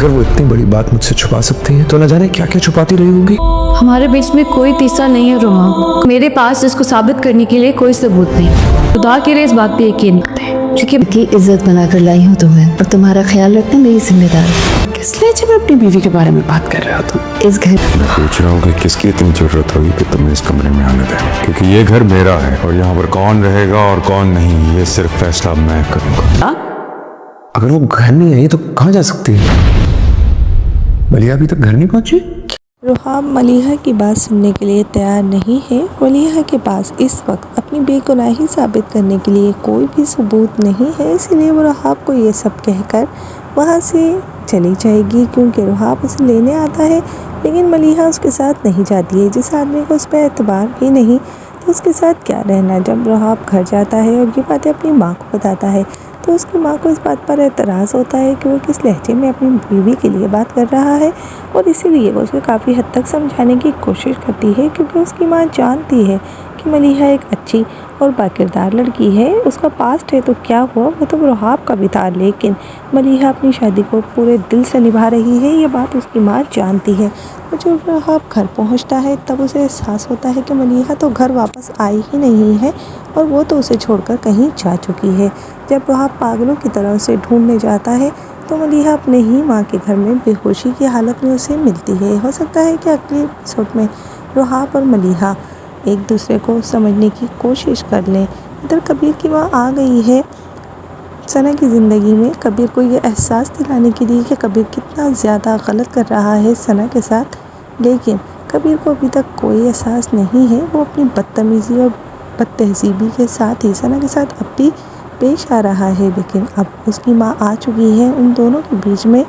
अगर वो इतनी बड़ी बात मुझसे छुपा सकती है तो न जाने क्या क्या छुपाती रही होगी। हमारे बीच में कोई तीसरा नहीं है रोमा। मेरे पास इसको साबित करने के लिए कोई सबूत नहीं। खुदा के लिए इस बात पे यकीन मत है, क्योंकि की इज्जत बनाकर लाई हूँ तुम्हें और तुम्हारा ख्याल रखना मेरी जिम्मेदारी। किस लहजे में अपनी बीवी के बारे में बात कर रहे हो तुम? इस घर मैं पूछ रहा हूँ कि किसकी इतनी जरूरत होगी कि तुम्हें इस कमरे में आने दें, क्योंकि ये घर मेरा है और यहाँ पर कौन रहेगा और कौन नहीं ये सिर्फ फैसला मैं करूँगा। अगर वो घर नहीं आई तो कहाँ जा सकती है? मलिहा अभी तक घर नहीं पहुंची। रुहाब मलिहा की बात सुनने के लिए तैयार नहीं है। मलिहा के पास इस वक्त अपनी बेगुनाही साबित करने के लिए कोई भी सबूत नहीं है, इसलिए वो रुहाब को ये सब कहकर वहाँ से चली जाएगी, क्योंकि रुहाब उसे लेने आता है। लेकिन मलिहा उसके साथ नहीं जाती है। जिस आदमी को उस पर एतबार ही नहीं तो उसके साथ क्या रहना। जब रुहाब घर जाता है और ये बातें अपनी माँ को बताता है तो उसकी माँ को इस बात पर एतराज़ होता है कि वो किस लहजे में अपनी बीवी के लिए बात कर रहा है, और इसीलिए वो उसे काफ़ी हद तक समझाने की कोशिश करती है, क्योंकि उसकी माँ जानती है कि मलिहा एक अच्छी और बाकिरदार लड़की है। उसका पास्ट है तो क्या हुआ, वो तो रुहाब का भी था, लेकिन मलिहा अपनी शादी को पूरे दिल से निभा रही है, ये बात उसकी माँ जानती है। और जब रुहाब घर पहुंचता है तब उसे एहसास होता है कि मलिहा तो घर वापस आई ही नहीं है और वो तो उसे छोड़कर कहीं जा चुकी है। जब रुहाब पागलों की तरह उसे ढूंढने जाता है तो मलिहा अपने ही माँ के घर में बेहोशी की हालत में उसे मिलती है। हो सकता है कि अगले एपिसोड में रुहाब और मलिहा एक दूसरे को समझने की कोशिश कर लें। इधर कबीर की माँ आ गई है सना की ज़िंदगी में, कबीर को ये एहसास दिलाने के लिए कि कबीर कितना ज़्यादा गलत कर रहा है सना के साथ। लेकिन कबीर को अभी तक कोई एहसास नहीं है। वो अपनी बदतमीज़ी और बदतहज़ीबी के साथ ही सना के साथ अब भी पेश आ रहा है, लेकिन अब उसकी माँ आ चुकी है। उन दोनों के बीच में